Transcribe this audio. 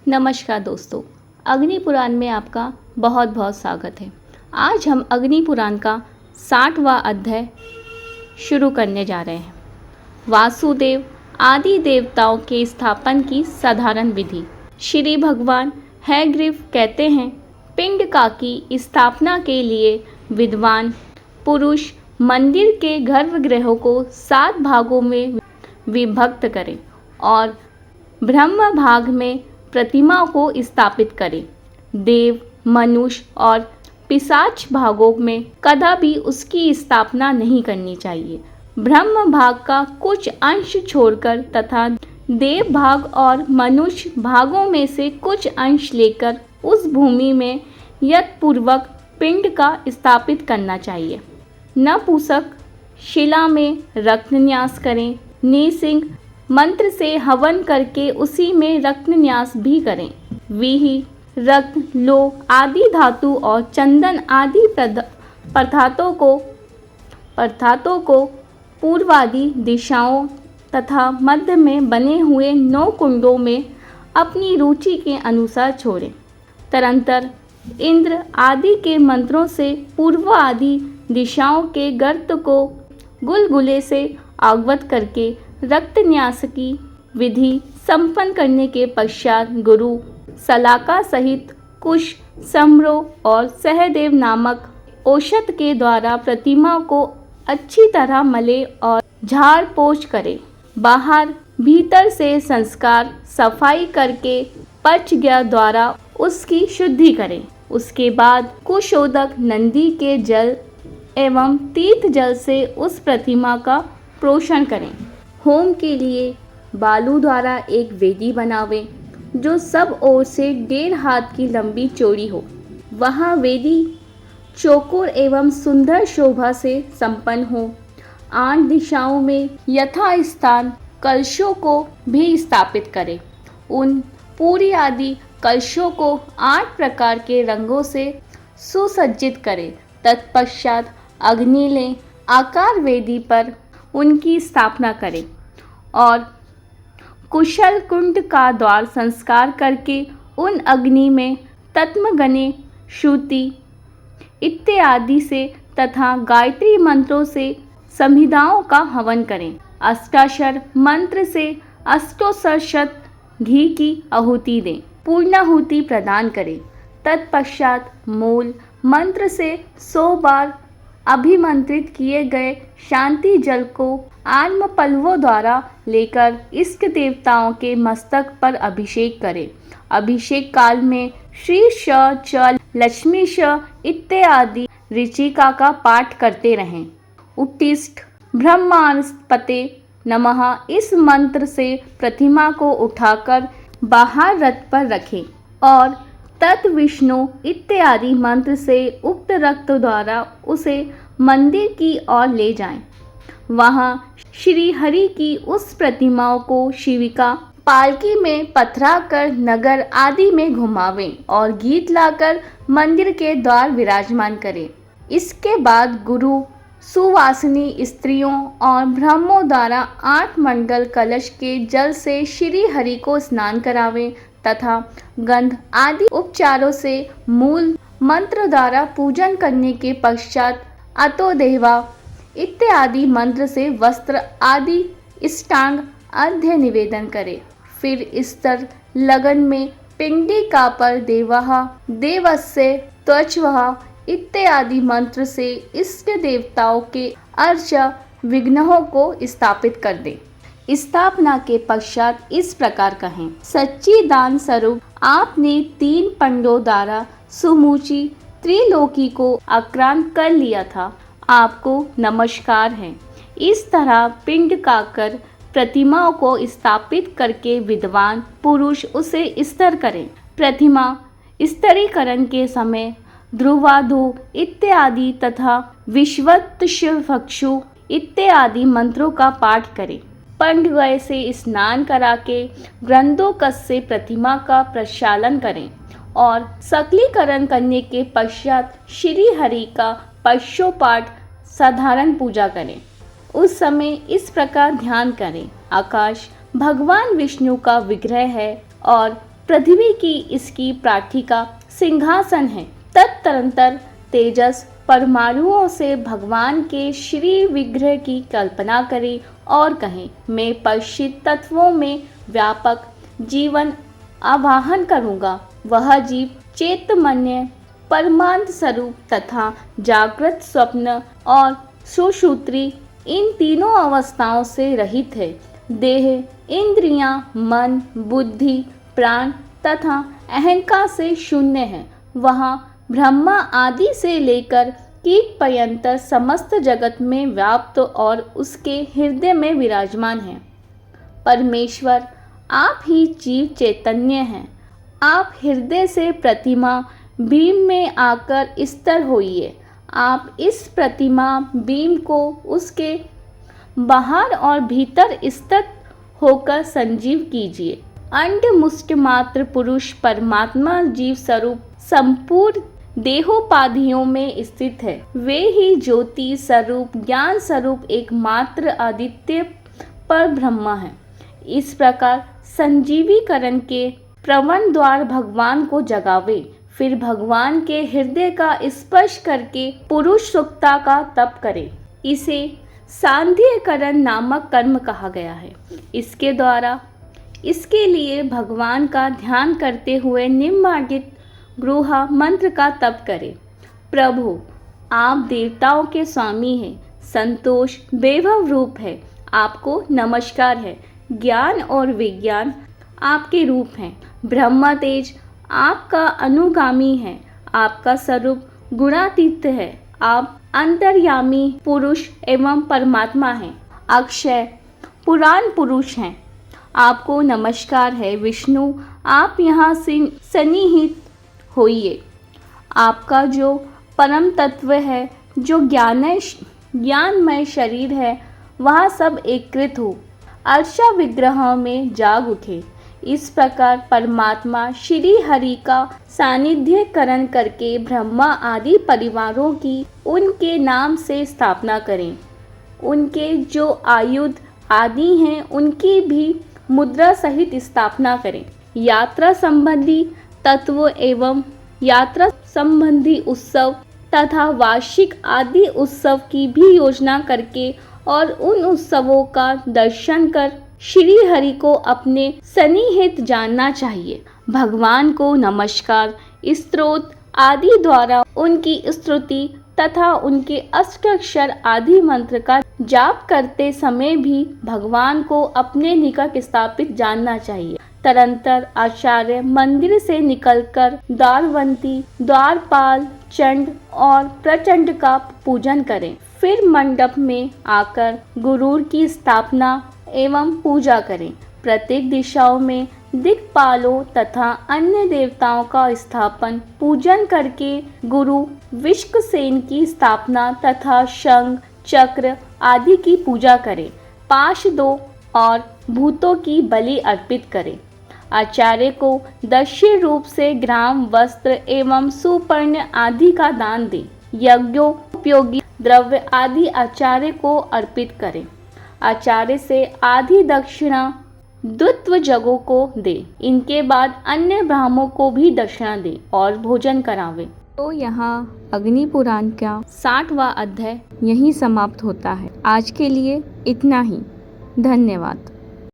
नमस्कार दोस्तों, अग्नि पुराण में आपका बहुत बहुत स्वागत है। आज हम अग्नि पुराण का 60वां अध्याय शुरू करने जा रहे हैं। वासुदेव आदि देवताओं के स्थापन की साधारण विधि। श्री भगवान हैग्रीव कहते हैं, पिंडका की स्थापना के लिए विद्वान पुरुष मंदिर के गर्भगृहों को 7 भागों में विभक्त करें और ब्रह्म भाग में प्रतिमा को स्थापित करें। देव, मनुष्य और पिशाच भागों में कदापि उसकी स्थापना नहीं करनी चाहिए। ब्रह्म भाग का कुछ अंश छोड़कर तथा देव भाग और मनुष्य भागों में से कुछ अंश लेकर उस भूमि में यत्पूर्वक पिंड का स्थापित करना चाहिए। नपुंसक शिला में रक्त न्यास करें। निसिंह मंत्र से हवन करके उसी में रक्त न्यास भी करें। व्रीहि, रक्त, लोह आदि धातु और चंदन आदि पदार्थों को पूर्वादि दिशाओं तथा मध्य में बने हुए 9 कुंडों में अपनी रुचि के अनुसार छोड़ें। तदंतर इंद्र आदि के मंत्रों से पूर्व आदि दिशाओं के गर्त को गुलगुले से अवगत करके रक्त न्यास की विधि संपन्न करने के पश्चात गुरु सलाका सहित कुश, सम्रो और सहदेव नामक औषध के द्वारा प्रतिमा को अच्छी तरह मले और झाड़ पोंछ करे। बाहर भीतर से संस्कार सफाई करके पंचज्ञ द्वारा उसकी शुद्धि करें। उसके बाद कुशोदक नंदी के जल एवं तीर्थ जल से उस प्रतिमा का प्रोक्षण करें। होम के लिए बालू द्वारा एक वेदी बनावें जो सब ओर से 1.5 हाथ की लंबी चौड़ी हो। वहाँ वेदी चौकोर एवं सुंदर शोभा से संपन्न हो। 8 दिशाओं में यथास्थान कलशों को भी स्थापित करें। उन पूरी आदि कलशों को 8 प्रकार के रंगों से सुसज्जित करें। तत्पश्चात अग्नि लें, आकार वेदी पर उनकी स्थापना करें और कुशल कुंड का द्वार संस्कार करके उन अग्नि में तत्मगणे, श्रुति इत्यादि से तथा गायत्री मंत्रों से संहिताओं का हवन करें। अष्टाक्षर मंत्र से अष्टोत्तर घी की आहुति दें। पूर्णाहुति प्रदान करें। तत्पश्चात मूल मंत्र से 100 बार अभिमंत्रित किए गए शांति जल को आत्म पल्लवों द्वारा लेकर इष्ट देवताओं के मस्तक पर अभिषेक करें। अभिषेक काल में श्री श च लक्ष्मी श इत्यादि ऋचिका का पाठ करते रहें। उत्तिष्ठ ब्रह्मास्पते नमः इस मंत्र से प्रतिमा को उठाकर बाहर रथ पर रखें और तत् विष्णु इत्यादि मंत्र से उक्त रक्त द्वारा उसे मंदिर की ओर ले जाएं। वहां श्री हरि की उस प्रतिमाओं को शिविका पालकी में पथरा कर नगर आदि में घुमावें और गीत लाकर मंदिर के द्वार विराजमान करें। इसके बाद गुरु सुवासिनी स्त्रियों और ब्राह्मणों द्वारा 8 मंडल कलश के जल से श्री हरि को स्नान करावें तथा गंध आदि उपचारों से मूल मंत्र द्वारा पूजन करने के पश्चात अतो देवा इत्यादि मंत्र से वस्त्र आदि इष्टांग अर्घ्य निवेदन करें। फिर स्तर लगन में पिंडिका पर देवः देवस्य त्वचः इत्यादि मंत्र से इष्ट देवताओं के अर्च विघ्नों को स्थापित कर दें। स्थापना के पश्चात इस प्रकार कहें, सच्चिदान स्वरूप आपने 3 पंडों द्वारा सुमुची त्रिलोकी को आक्रांत कर लिया था। आपको नमस्कार है। इस तरह पिंड काकर प्रतिमाओं को स्थापित करके विद्वान पुरुष उसे स्तर करें। प्रतिमा स्तरीकरण के समय ध्रुवाधु इत्यादि तथा विश्वत्सभक्षु इत्यादि मंत्रों का पाठ करें। पंडवय से स्नान करा के ग्रंथोकस से प्रतिमा का प्रक्षालन करें और सकलीकरण करने के पश्चात श्री हरि का पश्चोपाठ साधारण पूजा करें। उस समय इस प्रकार ध्यान करें, आकाश भगवान विष्णु का विग्रह है और पृथ्वी की इसकी प्राठिका सिंहासन है। तदनंतर तेजस परमाणुओं से भगवान के श्री विग्रह की कल्पना करें और कहें, मैं परिचित तत्वों में व्यापक जीवन आवाहन करूँगा। वह जीव चैतन्य परमानंद स्वरूप तथा जागृत, स्वप्न और सुषुप्ति इन तीनों अवस्थाओं से रहित है। देह, इंद्रियां, मन, बुद्धि, प्राण तथा अहंकार से शून्य है। वहाँ ब्रह्मा आदि से लेकर कीट पर्यंत समस्त जगत में व्याप्त और उसके हृदय में विराजमान है। परमेश्वर आप ही जीव चैतन्य हैं। आप हृदय से प्रतिमा बीम में आकर स्थिर होइए। आप इस प्रतिमा बीम को उसके बाहर और भीतर स्थित होकर संजीव कीजिए। अंड मुष्ट मात्र पुरुष परमात्मा जीव स्वरूप संपूर्ण देहोपाधियों में स्थित है। वे ही ज्योति स्वरूप, ज्ञान स्वरूप एकमात्र आदित्य पर ब्रह्मा है। इस प्रकार संजीवीकरण के प्रवण द्वार भगवान को जगावे। फिर भगवान के हृदय का स्पर्श करके पुरुष सुक्ता का तप करे। इसे सांध्यकरण नामक कर्म कहा गया है। इसके लिए भगवान का ध्यान करते हुए निम्नलिखित गृहा मंत्र का तप करें। प्रभु, आप देवताओं के स्वामी हैं। संतोष वैभव रूप है। आपको नमस्कार है। ज्ञान और विज्ञान आपके रूप हैं। ब्रह्म तेज आपका अनुगामी है। आपका स्वरूप गुणातीत है। आप अंतर्यामी पुरुष एवं परमात्मा हैं। अक्षय पुराण पुरुष हैं। आपको नमस्कार है। विष्णु, आप यहाँ से सन्निहित होइए। आपका जो परम तत्व है, जो ज्ञानमय शरीर है, वह सब एकीकृत हो, अर्चा विग्रह में जाग उठे। इस प्रकार परमात्मा श्री हरि का सानिध्यकरण करके ब्रह्मा आदि परिवारों की उनके नाम से स्थापना करें। उनके जो आयुध आदि हैं, उनकी भी मुद्रा सहित स्थापना करें। यात्रा संबंधी तत्व एवं यात्रा संबंधी उत्सव तथा वार्षिक आदि उत्सव की भी योजना करके और उन उत्सवों का दर्शन कर श्री हरि को अपने सन्निहित जानना चाहिए। भगवान को नमस्कार, स्तोत्र आदि द्वारा उनकी स्तुति तथा उनके अष्टाक्षर आदि मंत्र का जाप करते समय भी भगवान को अपने निकट स्थापित जानना चाहिए। तदनंतर आचार्य मंदिर से निकलकर द्वारवंती, द्वारपाल, चंड और प्रचंड का पूजन करें। फिर मंडप में आकर गुरु की स्थापना एवं पूजा करें। प्रत्येक दिशाओं में दिक्पालों तथा अन्य देवताओं का स्थापन पूजन करके गुरु विश्वसेन की स्थापना तथा शंख, चक्र आदि की पूजा करें। पाश दो और भूतों की बलि अर्पित करें। आचार्य को दक्षिण रूप से ग्राम, वस्त्र एवं सुपर्ण आदि का दान दें। यज्ञों उपयोगी द्रव्य आदि आचार्य को अर्पित करें। आचार्य से आधी दक्षिणा द्वित्व जगों को दे। इनके बाद अन्य ब्राह्मणों को भी दक्षिणा दे और भोजन करावे। तो यहाँ अग्नि पुराण का 60वां अध्याय यहीं समाप्त होता है। आज के लिए इतना ही। धन्यवाद।